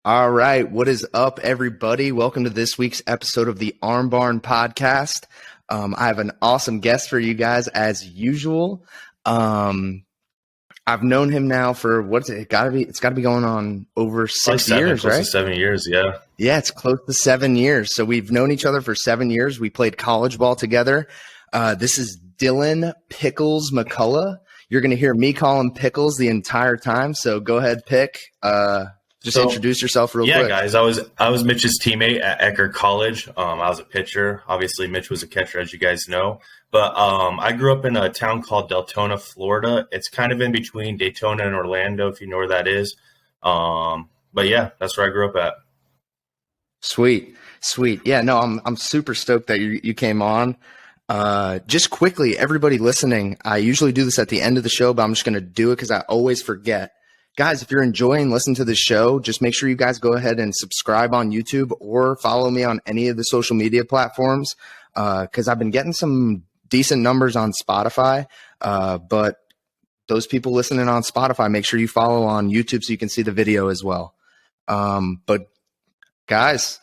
All right. What is up, everybody? Welcome to this week's episode of the Arm Barn podcast. I have an awesome guest for you guys as usual. I've known him now for it's got to be going on over 6 years, close right? to 7 years, yeah. Yeah, it's close to 7 years. So we've known each other for 7 years. We played college ball together. This is Dillon Pickles McCollough. You're going to hear me call him Pickles the entire time. So go ahead, Pick. Just introduce yourself real quick. Yeah, guys, I was Mitch's teammate at Eckerd College. I was a pitcher. Obviously, Mitch was a catcher, as you guys know. But I grew up in a town called Deltona, Florida. It's kind of in between Daytona and Orlando, if you know where that is. But yeah, that's where I grew up at. Sweet. Yeah, no, I'm super stoked that you came on. Just quickly, everybody listening, I usually do this at the end of the show, but I'm just going to do it because I always forget. Guys, if you're enjoying listening to the show, just make sure you guys go ahead and subscribe on YouTube or follow me on any of the social media platforms because I've been getting some decent numbers on Spotify. But those people listening on Spotify, make sure you follow on YouTube so you can see the video as well. But guys,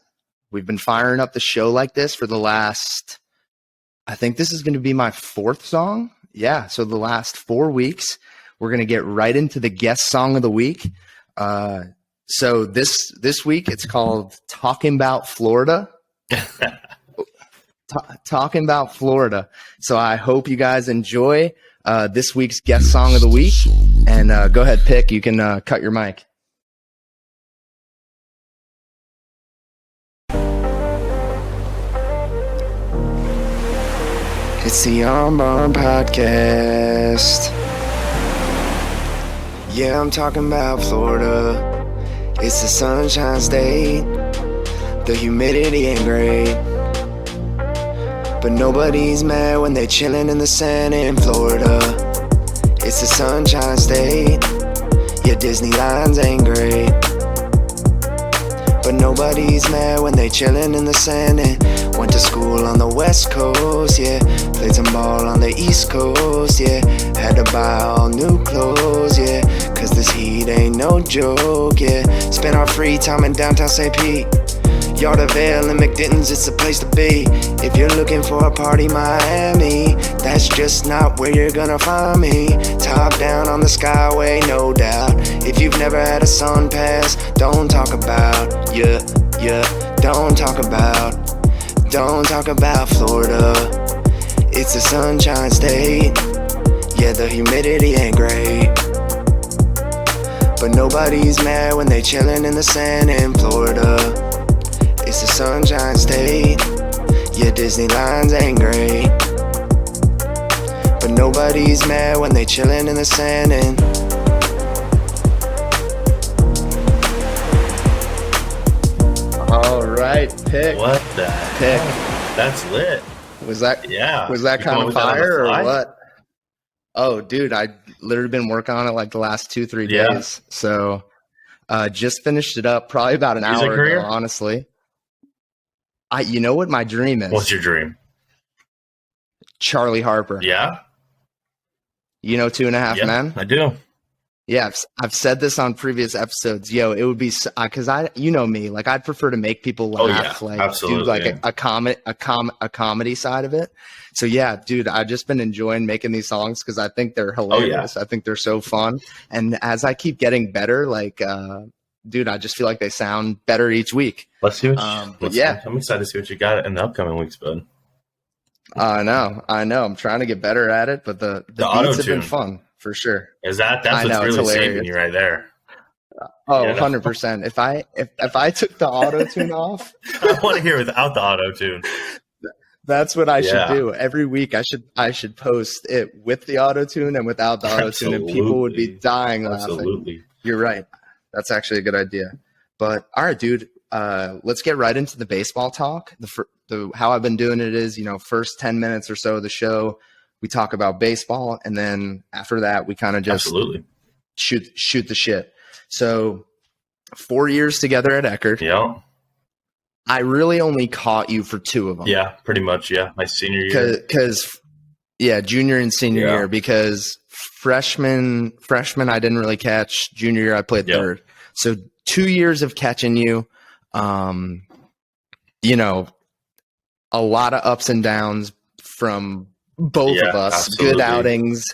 we've been firing up the show like this for the last, I think this is going to be my 4th song. Yeah, so the last 4 weeks. We're going to get right into the guest song of the week. So this week it's called Talking About Florida. Talking About Florida. So I hope you guys enjoy this week's guest song of the week. And go ahead, Pick. You can cut your mic. It's the Arm Barn Podcast. Yeah, I'm talking about Florida. It's the Sunshine State. The humidity ain't great, but nobody's mad when they chillin' in the sand in Florida. It's the Sunshine State. Yeah, Disneyland's ain't great, but nobody's mad when they chillin' in the sand and went to school on the West Coast, yeah. Played some ball on the East Coast, yeah. Had to buy all new clothes, yeah. Cause this heat ain't no joke, yeah. Spent our free time in downtown St. Pete. Yardavale and McDitton's, it's the place to be. If you're looking for a party, Miami, that's just not where you're gonna find me. Top down on the Skyway, no doubt. If you've never had a sun pass, don't talk about, yeah. Don't talk about Florida. It's the Sunshine State. Yeah, the humidity ain't great, but nobody's mad when they chillin' in the sand in Florida. It's the Sunshine State. Yeah, Disneyland's ain't great, but nobody's mad when they chillin' in the sand and all right, Pick. What the Pick? heck? That's lit. Was that kind of fire or what? Oh, dude, I literally been working on it like the last 2-3 days. So just finished it up probably about an hour ago, honestly. You know what my dream is? What's your dream? Charlie Harper. Yeah? You know 2.5 Men? I do. Yeah, I've said this on previous episodes. Yo, it would be because you know me, like I'd prefer to make people laugh, like absolutely. do like a comedy side of it. So yeah, dude, I've just been enjoying making these songs because I think they're hilarious. I think they're so fun, and as I keep getting better, like, dude, I just feel like they sound better each week. Let's see what. I'm excited to see what you got in the upcoming weeks, bud. I know. I'm trying to get better at it, but the beats have been fun. For sure. That's what's really saving you right there. Oh, 100%. If I took the auto-tune off. I want to hear without the auto-tune. That's what I should do. Every week I should post it with the auto-tune and without the auto-tune, and people would be dying laughing. Absolutely. You're right. That's actually a good idea. But all right, dude, let's get right into the baseball talk. How I've been doing it is, first 10 minutes or so of the show, we talk about baseball, and then after that, we kind of just shoot the shit. So 4 years together at Eckerd. Yeah. I really only caught you for 2 of them. Yeah, pretty much. Yeah, my senior year. Because junior and senior year. Because freshman I didn't really catch. Junior year I played third. So 2 years of catching you, you know, a lot of ups and downs from both of us. Absolutely. Good outings,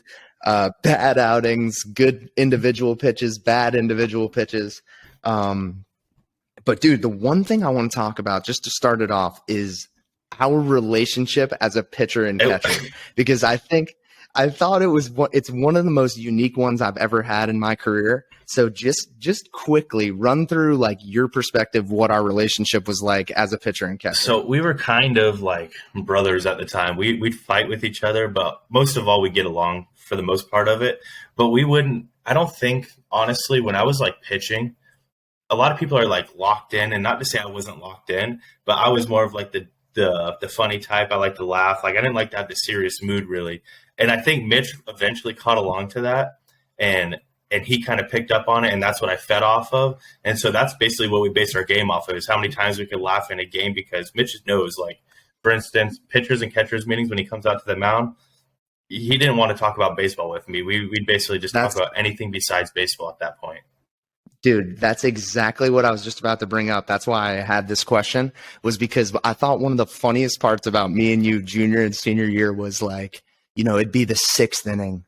bad outings, good individual pitches, bad individual pitches. But dude, the one thing I want to talk about just to start it off is our relationship as a pitcher and catcher, because I thought it's one of the most unique ones I've ever had in my career. So just quickly run through like your perspective, what our relationship was like as a pitcher and catcher. So we were kind of like brothers at the time. We'd fight with each other, but most of all, we get along for the most part of it. But I don't think, honestly, when I was like pitching, a lot of people are like locked in, and not to say I wasn't locked in, but I was more of like the funny type. I like to laugh. Like I didn't like to have the serious mood really. And I think Mitch eventually caught along to that, and he kind of picked up on it, and that's what I fed off of. And so that's basically what we based our game off of, is how many times we could laugh in a game, because Mitch knows, like, for instance, pitchers and catchers meetings, when he comes out to the mound, he didn't want to talk about baseball with me. We'd basically just talk about anything besides baseball at that point. Dude, that's exactly what I was just about to bring up. That's why I had this question, was because I thought one of the funniest parts about me and you junior and senior year was like, it'd be the 6th inning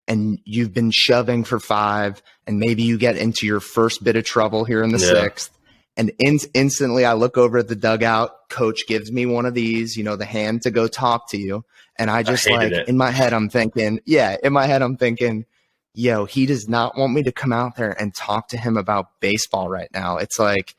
and you've been shoving for 5, and maybe you get into your first bit of trouble here in the 6th. And instantly I look over at the dugout, coach gives me one of these, the hand to go talk to you. And I just in my head, I'm thinking, yo, he does not want me to come out there and talk to him about baseball right now. It's like,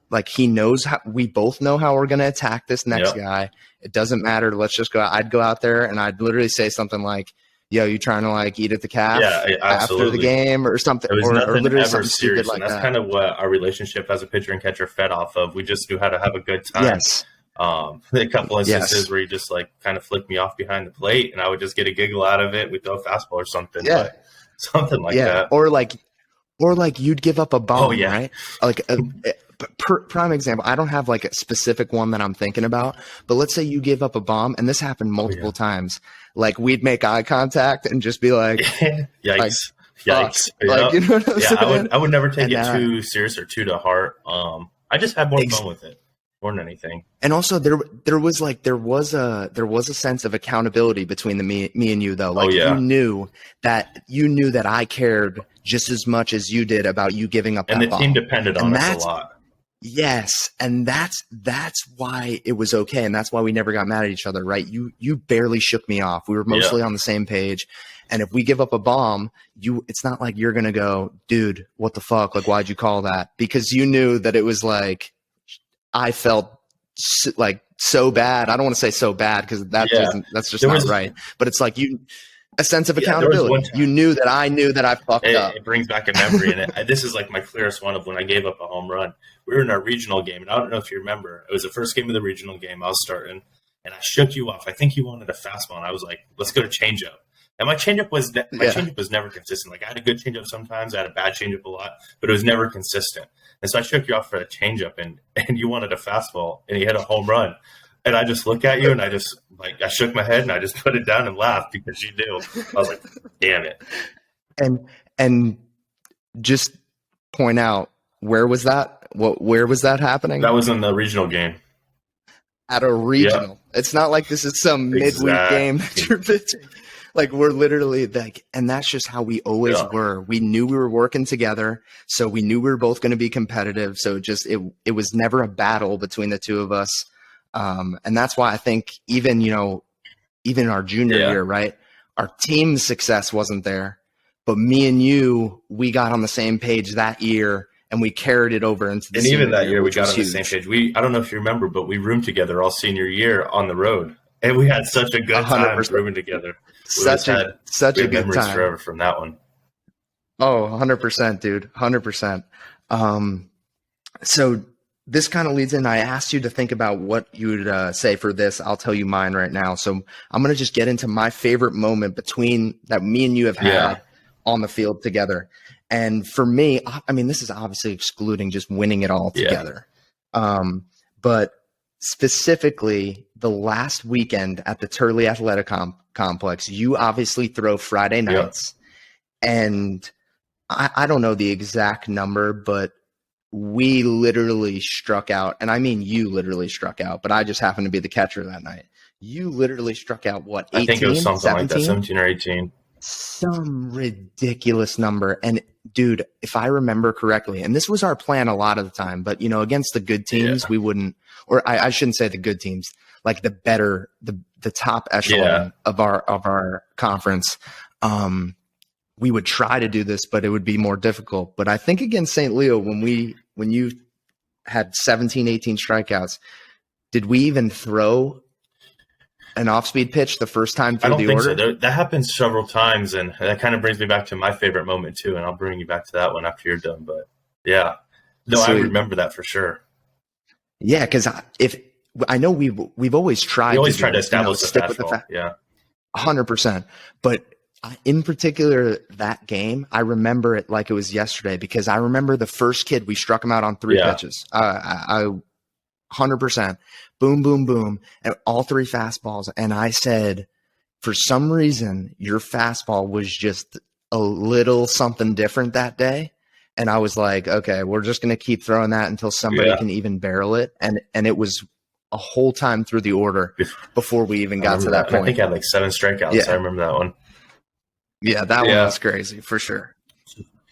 like he knows we both know how we're going to attack this next guy. It doesn't matter. Let's just go. I'd go out there and I'd literally say something like, yo, you trying to like eat at the calf after the game or something? It was or nothing ever serious. Like, and that's kind of what our relationship as a pitcher and catcher fed off of. We just knew how to have a good time. Yes. A couple instances where he just like kind of flicked me off behind the plate, and I would just get a giggle out of it. We'd throw a fastball or something. Yeah. But something like that. Or like you'd give up a bomb, right? Like prime example, I don't have like a specific one that I'm thinking about, but let's say you give up a bomb, and this happened multiple times. Like we'd make eye contact and just be like, yikes. Like, you know what I'm saying? I would never take it too serious or too to heart. I just had more fun with it more than anything. And also there was a sense of accountability between me and you though. Like you knew that I cared just as much as you did about you giving up that bomb. And the team ball. depended on us a lot. Yes, and that's why it was okay, and that's why we never got mad at each other, right? You barely shook me off. We were mostly on the same page. And if we give up a bomb, it's not like you're gonna go, dude, what the fuck? Like, why'd you call that? Because you knew that it was like I felt like so bad. I don't want to say so bad because that's just not right. But it's like a sense of accountability. You knew that I knew that I fucked up. It brings back a memory, and this is like my clearest one of when I gave up a home run. We were in our regional game, and I don't know if you remember. It was the first game of the regional game. I was starting, and I shook you off. I think you wanted a fastball, and I was like, "Let's go to changeup." And my changeup was never consistent. Like I had a good changeup sometimes, I had a bad changeup a lot, but it was never consistent. And so I shook you off for a changeup, and you wanted a fastball, and you hit a home run. And I just look at you, and I just I shook my head, and I just put it down and laughed because you knew. I was like, "Damn it!" And just point out, where was that? Where was that happening? That was in the regional game. At a regional. Yeah. It's not like this is some midweek game that you're pitching. Like we're literally like, and that's just how we always were. We knew we were working together, so we knew we were both going to be competitive. So it was never a battle between the two of us. And that's why I think even our junior year, right? Our team success wasn't there, but me and you, we got on the same page that year, and we carried it over into the senior year. And even that year, we got on the same page. I don't know if you remember, but we roomed together all senior year on the road, and we had such a good time rooming together. Such a good time forever from that one. Oh, 100%, dude. 100%. So this kind of leads in. I asked you to think about what you would say for this. I'll tell you mine right now. So I'm going to just get into my favorite moment between that me and you have had on the field together. And for me, I mean, this is obviously excluding just winning it all together. But specifically the last weekend at the Turley Athletic Complex, you obviously throw Friday nights. And I don't know the exact number, but we literally struck out, and I mean you literally struck out, but I just happened to be the catcher that night. You literally struck out, what, I think it was 18, something like that, 17? 17 or 18. Some ridiculous number. And dude, if I remember correctly, and this was our plan a lot of the time, but you know, against the good teams, we wouldn't, or I shouldn't say the good teams, like the better, the top echelon of our conference. We would try to do this, but it would be more difficult. But I think against St. Leo, when you had 17, 18 strikeouts, did we even throw an off-speed pitch the first time through I don't think order? so. That happens several times, and that kind of brings me back to my favorite moment too. And I'll bring you back to that one after you're done. But yeah, no, I remember that for sure. Yeah, because if I know we've always tried. We always try to establish stick the with the fastball. Yeah, 100%. But in particular, that game, I remember it like it was yesterday because I remember the first kid, we struck him out on 3 pitches. I 100%. Boom, boom, boom. And all 3 fastballs. And I said, for some reason, your fastball was just a little something different that day. And I was like, okay, we're just going to keep throwing that until somebody can even barrel it. And it was a whole time through the order before we even got to that point. And I think I had like 7 strikeouts. Yeah. I remember that one. Yeah, that one was crazy for sure.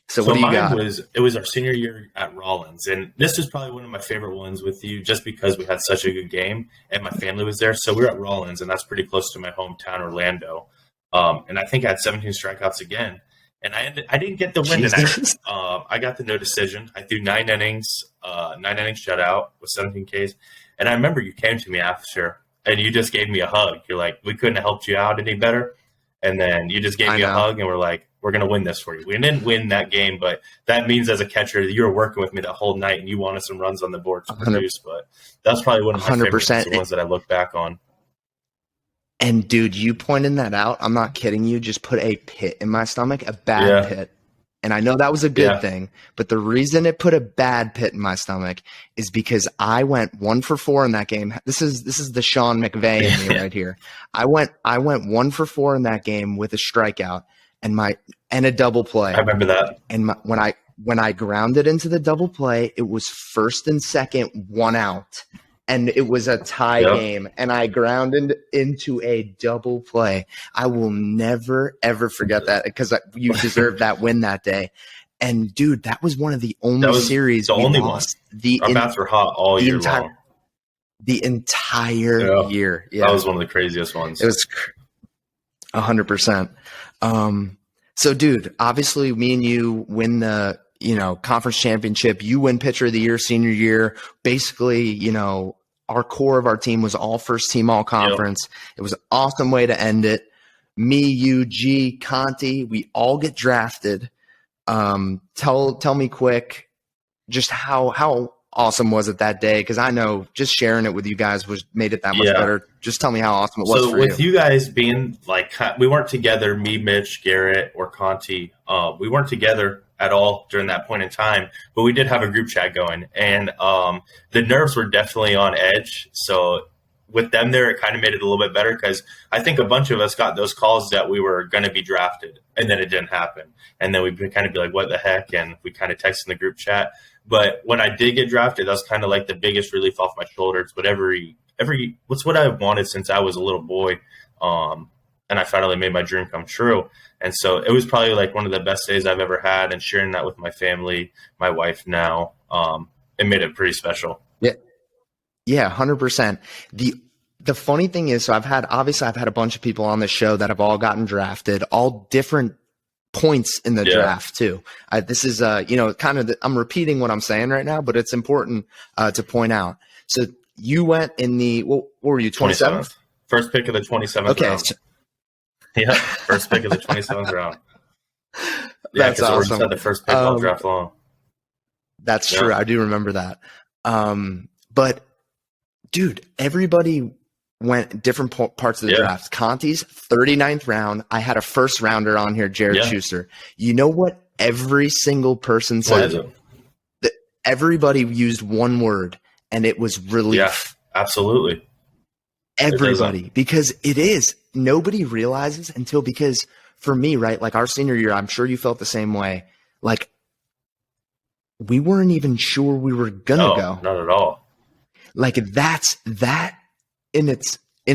So what do you got? It was our senior year at Rollins, and this was probably one of my favorite ones with you, just because we had such a good game and my family was there. So we were at Rollins, and that's pretty close to my hometown, Orlando. And I think I had 17 strikeouts again, and I didn't get the win tonight. I got the no decision. I threw 9 innings, 9-inning shutout with 17 Ks, and I remember you came to me after, and you just gave me a hug. You're like, we couldn't have helped you out any better. And then you just gave me a hug, and we're like, we're going to win this for you. We didn't win that game, but that means as a catcher, you were working with me that whole night, and you wanted some runs on the board to produce. But that's probably one of my 100%. Favorites, the ones that I look back on. And, dude, you pointing that out, I'm not kidding you, just put a pit in my stomach, a bad pit. And I know that was a good thing, but the reason it put a bad pit in my stomach is because I went 1 for 4 in that game. This is the Sean McVay in me right here. I went 1 for 4 in that game with a strikeout and a double play. I remember that. And when I grounded into the double play, it was first and second, 1 out. And it was a tie game, and I grounded into a double play. I will never, ever forget that because you deserved that win that day. And, dude, that was one of the only series we lost. Our bats were hot all year long. The entire year. Yeah. That was one of the craziest ones. It was 100%. So, dude, obviously me and you win the conference championship. You win pitcher of the year senior year. Basically, our core of our team was all first team all conference. It was an awesome way to end it. Me, you, G, Conti, we all get drafted. Tell me quick, just how awesome was it that day? Because I know just sharing it with you guys made it that much better. Just tell me how awesome it was for you. So with you guys being like, we weren't together, me, Mitch, Garrett, or Conti. We weren't together at all during that point in time, but we did have a group chat going, and the nerves were definitely on edge. So with them there, it kind of made it a little bit better because I think a bunch of us got those calls that we were going to be drafted, and then it didn't happen. And then we'd kind of be like, what the heck? And we kind of texted in the group chat. But when I did get drafted, that was kind of like the biggest relief off my shoulders. But what's what I've wanted since I was a little boy. And I finally made my dream come true. And so it was probably like one of the best days I've ever had, and sharing that with my family, my wife now, it made it pretty special. Yeah, 100%. The funny thing is, so I've had a bunch of people on the show that have all gotten drafted, all different points in the draft too. This is, I'm repeating what I'm saying right now, but it's important to point out. So you went in what were you, 27th? First pick of the 27th round. Yeah, first pick of the 27th round. Yeah, that's awesome. We just had the first pick all draft long. That's true. I do remember that. But, dude, everybody went different parts of the draft. Conti's 39th round. I had a first rounder on here, Jared Schuster. You know what every single person said? What is it? That everybody used one word, and it was relief. Yeah, absolutely. Everybody, because it is. Nobody realizes because for me, right, like our senior year, I'm sure you felt the same way. Like we weren't even sure we were gonna No, go. not at all. Like that in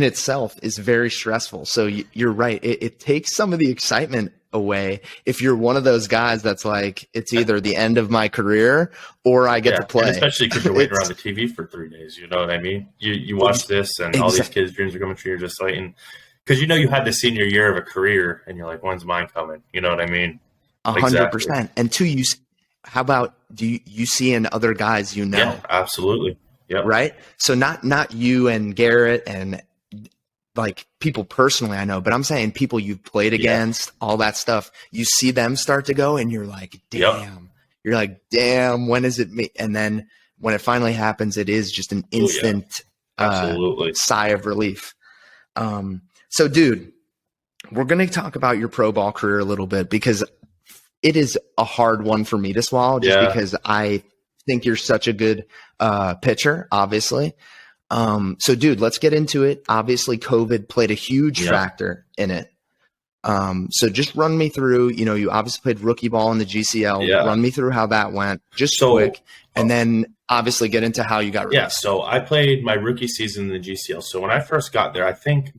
itself is very stressful. So you're right. It takes some of the excitement away if you're one of those guys that's like, it's either the end of my career or I get to play. And especially because you're waiting around the TV for 3 days. You know what I mean? You watch this and all these kids' dreams are coming true. You're just waiting because you know you had the senior year of a career and you're like, when's mine coming? You know what I mean? 100%. And two, how about do you see in other guys you know? Yeah, absolutely. Yep. Right. So not you and Garrett and like people personally I know, but I'm saying people you've played against, all that stuff. You see them start to go, and you're like, damn. You're like, damn. When is it me? And then when it finally happens, it is just an instant sigh of relief. So, dude, we're going to talk about your pro ball career a little bit because it is a hard one for me to swallow, just because I think you're such a good pitcher, obviously. So dude, let's get into it. Obviously COVID played a huge factor in it. So just run me through, you obviously played rookie ball in the GCL. Run me through how that went just quick. And then obviously get into how you got released. Yeah. So I played my rookie season in the GCL. So when I first got there, I think,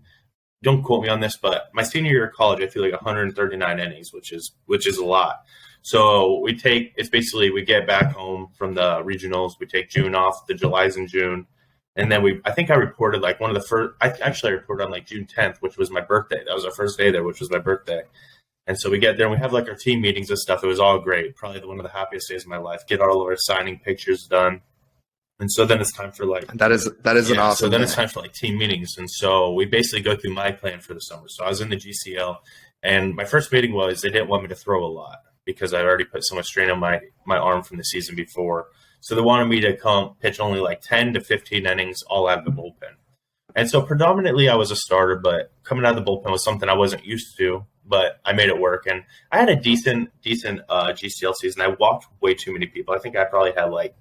don't quote me on this, but my senior year of college, I feel like 139 innings, which is a lot. So we get back home from the regionals. We take June off, the July's in June. And then I think I reported like one of the first, I reported on like June 10th, which was my birthday. That was our first day there, which was my birthday. And so we get there and we have like our team meetings and stuff. It was all great. Probably one of the happiest days of my life. Get all of our signing pictures done. And so then it's time for like, that is an awesome. So then it's time for like team meetings. And so we basically go through my plan for the summer. So I was in the GCL and my first meeting was they didn't want me to throw a lot because I already put so much strain on my arm from the season before. So they wanted me to come pitch only like 10 to 15 innings all out of the bullpen. And so predominantly I was a starter, but coming out of the bullpen was something I wasn't used to, but I made it work. And I had a decent GCL season. I walked way too many people. I think I probably had like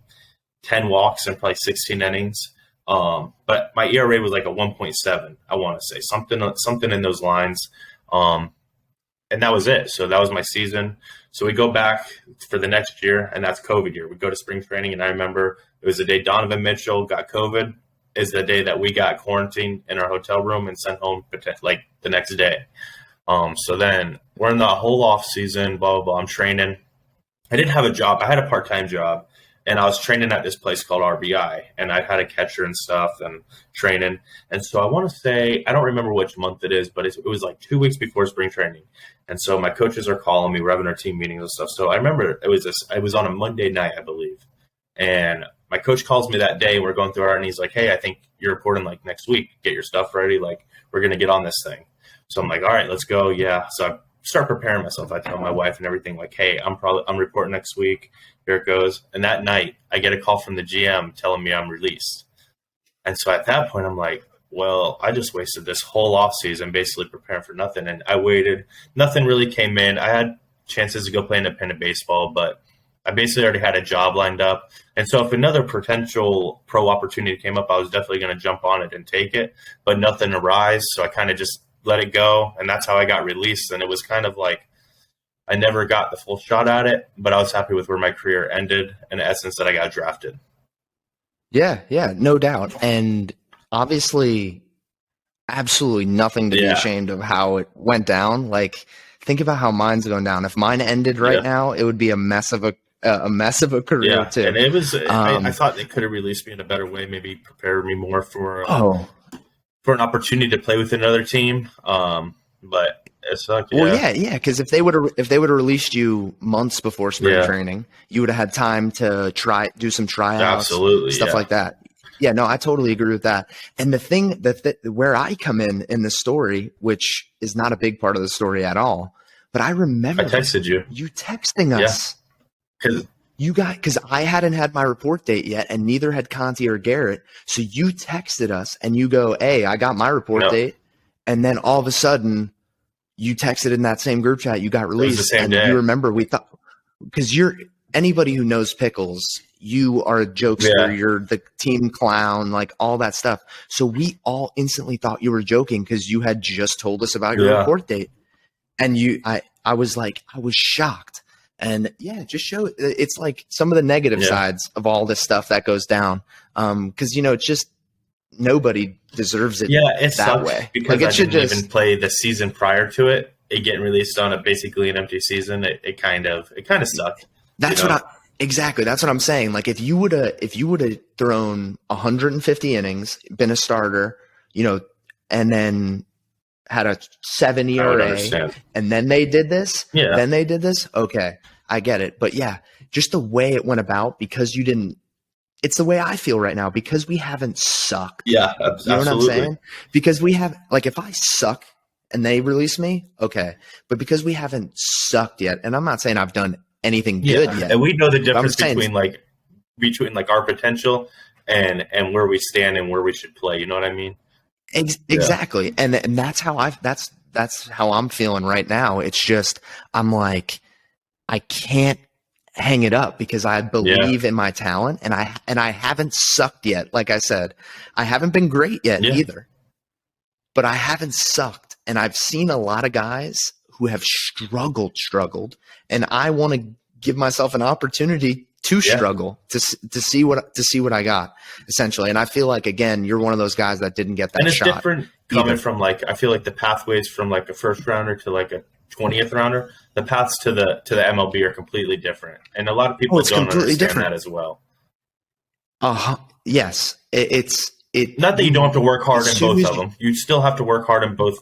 10 walks and probably 16 innings. But my ERA was like a 1.7, I want to say. Something in those lines. And that was it. So that was my season. So we go back for the next year, and that's COVID year. We go to spring training, and I remember it was the day Donovan Mitchell got COVID, is the day that we got quarantined in our hotel room and sent home like the next day. So then we're in the whole off season, blah, blah, blah. I'm training. I didn't have a job. I had a part-time job, and I was training at this place called RBI, and I had a catcher and stuff and training. And so I want to say, I don't remember which month it is, but it was like 2 weeks before spring training. And so my coaches are calling me. We're having our team meetings and stuff. So I remember it was on a Monday night, I believe. And my coach calls me that day. We're going through and he's like, hey, I think you're reporting like next week. Get your stuff ready. Like, we're going to get on this thing. So I'm like, all right, let's go. Yeah. So I start preparing myself. I tell my wife and everything like, hey, I'm reporting next week. Here it goes. And that night I get a call from the GM telling me I'm released. And so at that point I'm like, well, I just wasted this whole offseason basically preparing for nothing. And I waited. Nothing really came in. I had chances to go play independent baseball, but I basically already had a job lined up. And so if another potential pro opportunity came up, I was definitely going to jump on it and take it, but nothing arose. So I kind of just let it go. And that's how I got released. And it was kind of like, I never got the full shot at it, but I was happy with where my career ended in the essence that I got drafted. Yeah, no doubt. And obviously, absolutely nothing to be ashamed of how it went down. Like, think about how mine's going down. If mine ended right now, it would be a mess of a career too. And it was. I thought they could have released me in a better way. Maybe prepared me more for an opportunity to play with another team. But it sucked. Well, yeah. Because if they would have released you months before spring training, you would have had time to do some tryouts, stuff like that. Yeah, no, I totally agree with that. And the thing where I come in the story, which is not a big part of the story at all, but I remember I texted you texting us because I hadn't had my report date yet, and neither had Conti or Garrett. So you texted us and you go, "Hey, I got my report date," and then all of a sudden, you texted in that same group chat, you got released. It was the same and day. You remember we thought because anybody who knows Pickles. You are a jokester, you're the team clown, like all that stuff. So we all instantly thought you were joking because you had just told us about your report date. And I was shocked. And yeah, just show it's like some of the negative sides of all this stuff that goes down. Cause it's just nobody deserves it. Yeah, it that sucks way. because like, I didn't even play the season prior to it. It getting released on basically an empty season. It kind of sucked. That's exactly. That's what I'm saying. like if you would have thrown 150 innings, been a starter, and then had a 7 ERA, and then they did this. Yeah. Then they did this. Okay, I get it. But yeah, just the way it went about, because you didn't. It's the way I feel right now, because we haven't sucked. Yeah, absolutely. You know what I'm saying? Because we have, like, if I suck and they release me, okay. But because we haven't sucked yet, and I'm not saying I've done anything good yet. And we know the difference between our potential and where we stand and where we should play. You know what I mean? Exactly. And that's how that's how I'm feeling right now. It's just, I'm like, I can't hang it up because I believe in my talent, and I haven't sucked yet. Like I said, I haven't been great yet either, but I haven't sucked. And I've seen a lot of guys who have struggled, and I want to give myself an opportunity to struggle to see what I got, essentially. And I feel like, again, you're one of those guys that didn't get that shot. And it's different coming from, I feel like the pathways from a first rounder to a 20th rounder, the paths to the MLB are completely different. And a lot of people don't understand that as well. Yes. Not that you don't have to work hard in both of them. You still have to work hard in both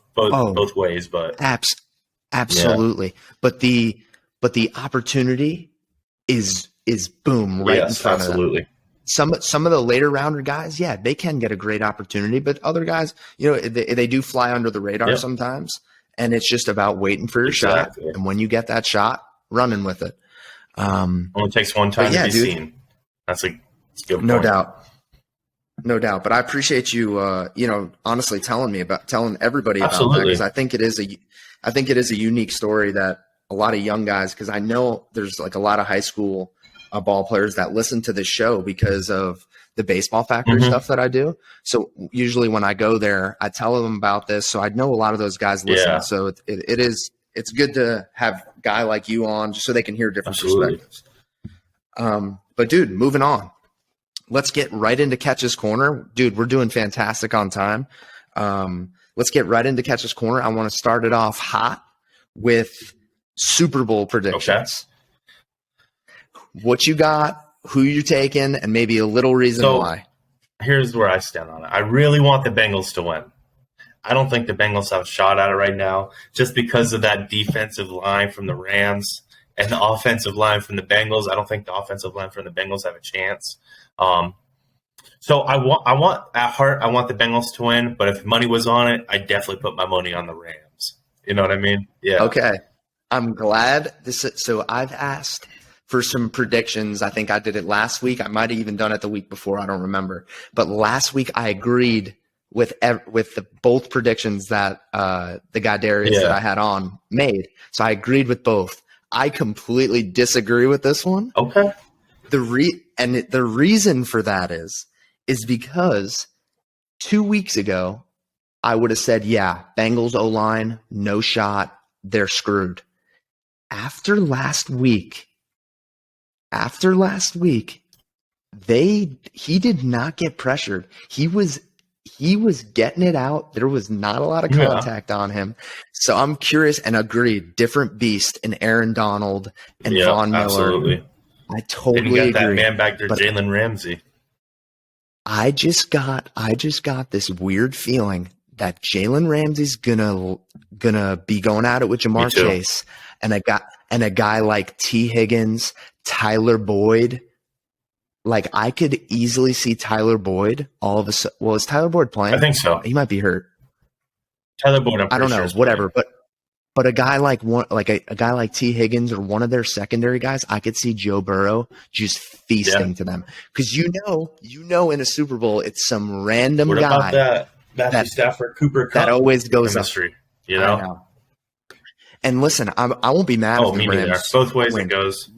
ways, but absolutely. But the opportunity is boom right in front of them. Some of the later rounder guys, they can get a great opportunity, but other guys, they do fly under the radar sometimes, and it's just about waiting for your shot. And when you get that shot, running with it. Only takes one time to be seen. That's a good point. No doubt. But I appreciate you, honestly telling everybody about that, because I think it is a unique story that a lot of young guys, because I know there's a lot of high school ball players that listen to this show because of the Baseball Factory stuff that I do. So usually when I go there, I tell them about this. So I know a lot of those guys listen. Yeah. So it's good to have a guy like you on, just so they can hear different perspectives. But dude, moving on. Let's get right into Catch's Corner. Dude, we're doing fantastic on time. Let's get right into Catch's Corner. I want to start it off hot with Super Bowl predictions. Okay. What you got, who you taking, and maybe a little reason why. Here's where I stand on it. I really want the Bengals to win. I don't think the Bengals have a shot at it right now, just because of that defensive line from the Rams and the offensive line from the Bengals. I don't think the offensive line from the Bengals have a chance. So I want at heart, I want the Bengals to win, but if money was on it, I'd definitely put my money on the Rams. You know what I mean? Yeah. Okay. I'm glad so I've asked for some predictions. I think I did it last week. I might have even done it the week before. I don't remember. But last week I agreed with both predictions that the guy Darius that I had on made. So I agreed with both. I completely disagree with this one. Okay. The reason for that is because 2 weeks ago I would have said, Bengals O-line, no shot, they're screwed. After last week, he did not get pressured. He was getting it out. There was not a lot of contact on him. So I'm curious, and agreed, different beast in Aaron Donald and Von Miller. Absolutely. I totally got agree. That man back there, Jalen Ramsey. I just got this weird feeling that Jalen Ramsey's gonna be going at it with Jamar Chase, and a guy like T. Higgins, Tyler Boyd. I could easily see Tyler Boyd all of a sudden. Well, is Tyler Boyd playing? I think so. He might be hurt. Tyler Boyd, I don't know. Whatever, but a guy like a guy like T. Higgins or one of their secondary guys, I could see Joe Burrow just feasting to them, because in a Super Bowl it's some random guy. What about that Stafford Cooper Cup that always goes chemistry, up. I know. And listen, I won't be mad if the Rams both ways win. It goes.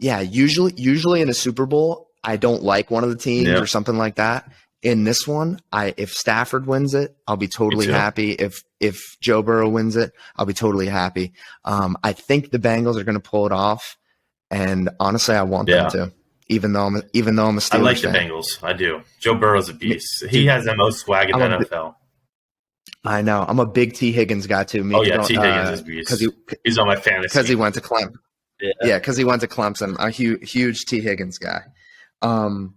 Usually in a Super Bowl, I don't like one of the teams or something like that. in this one, if Stafford wins it, I'll be totally happy. If Joe Burrow wins it, I'll be totally happy. I think the Bengals are going to pull it off, and honestly, I want them to. Even though I'm a Steelers fan. I like the Bengals. I do. Joe Burrow's a beast. He has the most swag in the NFL. I know. I'm a big T. Higgins guy too. T. Higgins is beast. He's on my fantasy. Because he went to Clemson. Yeah, because he went to Clemson. A huge T. Higgins guy. All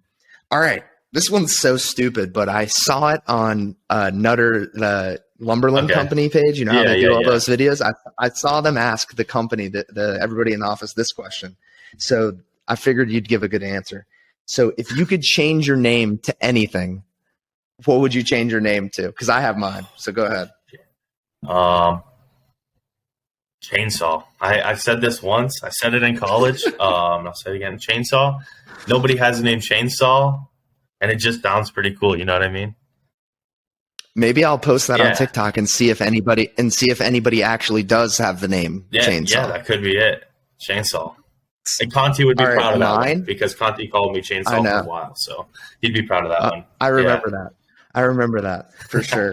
right. This one's so stupid, but I saw it on Nutter, the Lumberland Company page. You know how they do all those videos? I saw them ask the company, everybody in the office, this question. So I figured you'd give a good answer. So if you could change your name to anything, what would you change your name to? Because I have mine. So go ahead. Chainsaw. I've said this once. I said it in college. I'll say it again. Chainsaw. Nobody has the name Chainsaw, and it just sounds pretty cool. You know what I mean? Maybe I'll post that on TikTok and see if anybody actually does have the name Chainsaw. Yeah, that could be it. Chainsaw. And Conti would be proud of that one because Conti called me Chainsaw for a while, so he'd be proud of that one. I remember that. I remember that for sure.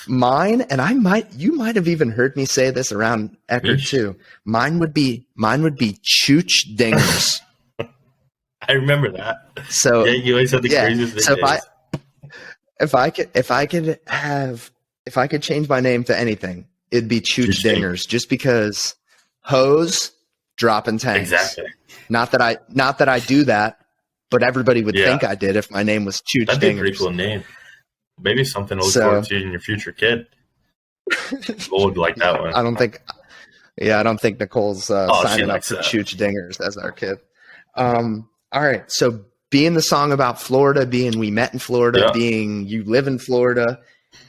Mine, and you might have even heard me say this around Eckerd too. Mine would be Chooch Dingers. I remember that. So you always had the craziest thing. So if I could change my name to anything, it'd be Chooch Dingers, just because hose dropping tanks. Exactly. Not that I do that, but everybody would think I did if my name was Chooch Dingers. That'd be a pretty cool name. Maybe something to look forward to in your future kid. Nicole would like that one. I don't think Nicole's signing up for Chooch Dingers as our kid. All right. So being the song about Florida, being we met in Florida, being you live in Florida,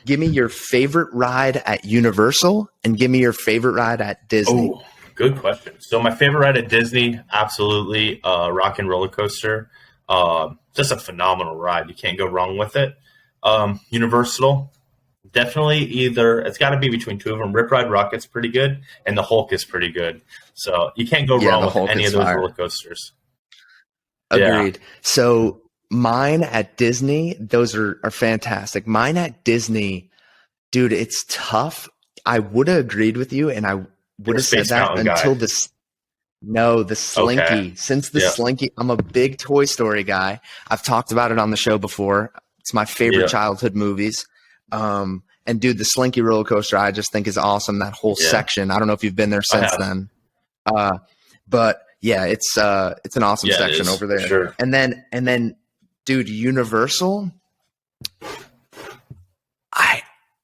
give me your favorite ride at Universal and give me your favorite ride at Disney. Oh, good question. So my favorite ride at Disney, absolutely, Rock and Roller Coaster. Just a phenomenal ride. You can't go wrong with it. Universal, definitely it's got to be between two of them. Rip Ride Rocket's pretty good, and the Hulk is pretty good. So you can't go wrong with any of those roller coasters. Agreed. Yeah. So mine at Disney, those are fantastic. Mine at Disney, dude, it's tough. I would have agreed with you, and I would have said that until the Slinky. Okay. Since the Slinky, I'm a big Toy Story guy. I've talked about it on the show before. It's my favorite childhood movies. And dude, the Slinky roller coaster, I just think is awesome. That whole section. I don't know if you've been there since then. But yeah, it's an awesome section over there. Sure. And then, dude, Universal.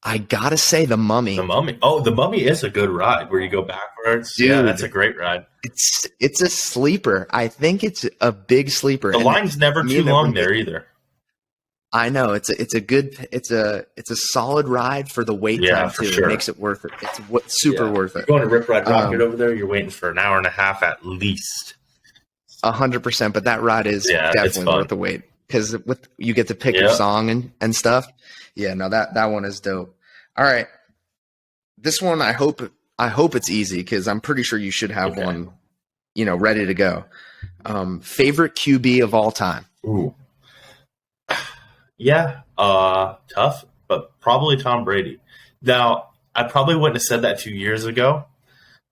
I gotta say the Mummy. The Mummy. Oh, the Mummy is a good ride where you go backwards. Dude, yeah, that's a great ride. It's a sleeper. I think it's a big sleeper. The line's never too long there either. I know it's a solid ride for the wait time too. Sure. It makes it worth it. It's super worth it. You're going to Rip Ride Rocket over there, you're waiting for an hour and a half at least. 100%, but that ride is definitely worth the wait because you get to pick your song and stuff. Yeah, no, that one is dope. All right, this one I hope it's easy because I'm pretty sure you should have one, ready to go. Favorite QB of all time? Ooh. Yeah, tough, but probably Tom Brady. Now, I probably wouldn't have said that 2 years ago,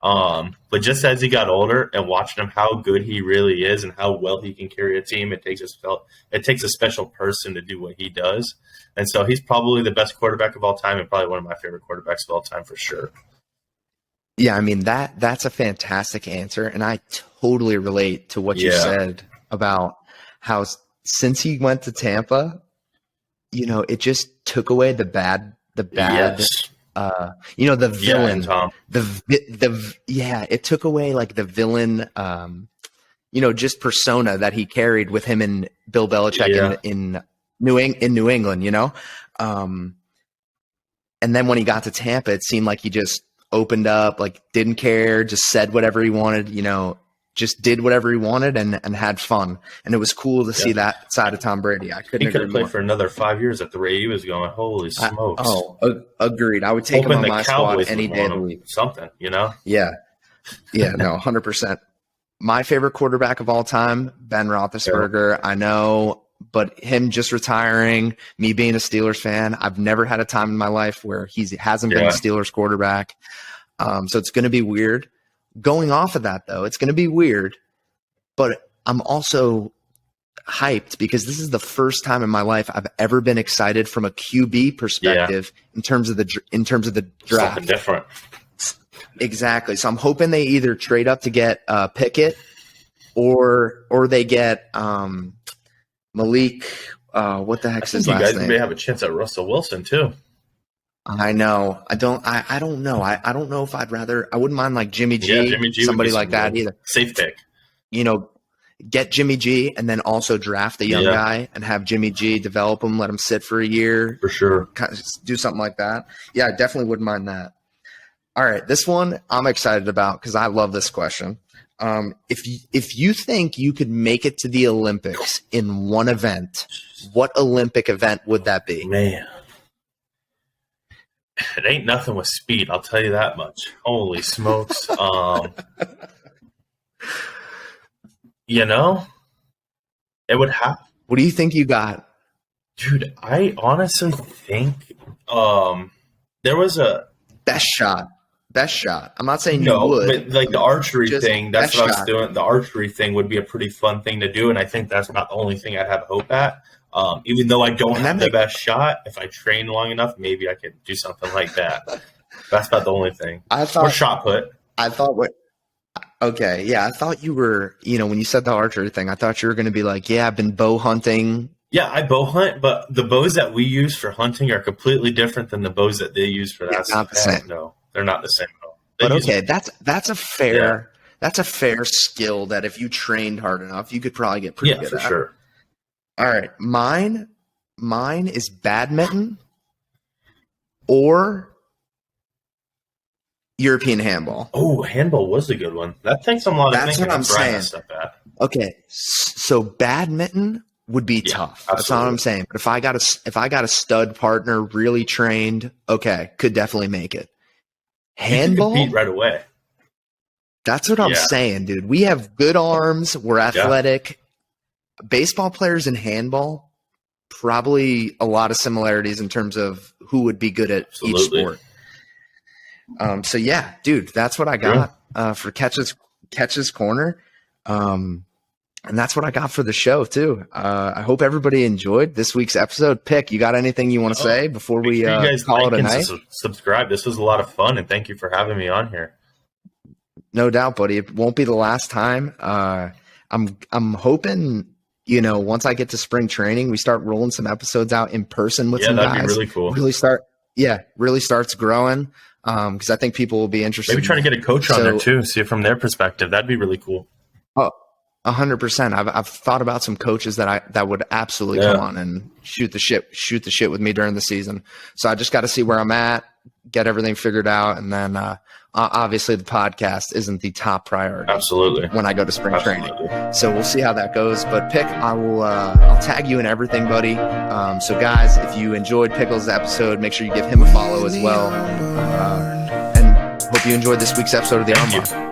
but just as he got older and watching him, how good he really is and how well he can carry a team, it takes a special person to do what he does. And so he's probably the best quarterback of all time and probably one of my favorite quarterbacks of all time for sure. Yeah, I mean, that's a fantastic answer, and I totally relate to what you said about how since he went to Tampa – it just took away the villain. It took away like the villain, just persona that he carried with him and Bill Belichick in New England, and then when he got to Tampa, it seemed like he just opened up, like didn't care, just said whatever he wanted, just did whatever he wanted and had fun. And it was cool to see that side of Tom Brady. I couldn't agree more. He could have played for another 5 years at the rate he was going. Holy smokes. Agreed. I would take him on my squad any day of the week. Something, Yeah. Yeah, no, 100%. My favorite quarterback of all time, Ben Roethlisberger. I know, but him just retiring, me being a Steelers fan, I've never had a time in my life where he hasn't been a Steelers quarterback. So it's going to be weird. Going off of that, though, it's going to be weird, but I'm also hyped because this is the first time in my life I've ever been excited from a QB perspective in terms of the draft. Something different. Exactly. So I'm hoping they either trade up to get Pickett or they get Malik. What the heck's his last name? You guys may have a chance at Russell Wilson too. I know. I don't know. I don't know if I'd rather. I wouldn't mind like Jimmy G. Yeah, Jimmy G somebody like that either. Safe pick. You know, get Jimmy G and then also draft the young guy and have Jimmy G develop him, let him sit for a year. For sure. Do something like that. Yeah, I definitely wouldn't mind that. All right, this one I'm excited about because I love this question. If you think you could make it to the Olympics in one event, what Olympic event would that be? Man, it ain't nothing with speed. I'll tell you that much. Holy smokes! You know, it would have. What do you think you got, dude? I honestly think there was a best shot. I'm not saying you would. But like the archery thing, that's what I was doing. The archery thing would be a pretty fun thing to do, and I think that's not the only thing I'd have hope at. Even though I don't have the best shot, if I train long enough, maybe I could do something like that. That's about the only thing. Or shot put. Okay, yeah, I thought you were, when you said the archery thing, I thought you were going to be like, yeah, I've been bow hunting. Yeah, I bow hunt, but the bows that we use for hunting are completely different than the bows that they use for that. Not the same. No, they're not the same at all. But okay, that's a fair skill that if you trained hard enough, you could probably get pretty good at. Yeah, for sure. All right, mine is badminton or European handball. Oh, handball was a good one. That takes a lot of thinking. That's what I'm saying. Okay, so badminton would be tough. Absolutely. That's not what I'm saying. But if I got a stud partner, really trained, okay, could definitely make it. Handball, you could compete right away. That's what I'm saying, dude. We have good arms. We're athletic. Yeah. Baseball players and handball, probably a lot of similarities in terms of who would be good at each sport. So yeah, dude, that's what I got for Catch's Corner. And that's what I got for the show too. I hope everybody enjoyed this week's episode. Pick, you got anything you want to say before we call it a night? Subscribe. This was a lot of fun, and thank you for having me on here. No doubt, buddy. It won't be the last time. I'm hoping, once I get to spring training, we start rolling some episodes out in person with some guys. Yeah, that'd be really cool. Really starts growing. Because I think people will be interested. Maybe trying to get a coach on there too, see it from their perspective. That'd be really cool. Oh, 100%. I've thought about some coaches that would absolutely come on and shoot the shit with me during the season. So I just got to see where I'm at, get everything figured out, and then obviously the podcast isn't the top priority. Absolutely. When I go to spring training, so we'll see how that goes. But Pick, I'll tag you in everything, buddy. So guys, if you enjoyed Pickles' episode, make sure you give him a follow as well. And hope you enjoyed this week's episode of the Arm Bar.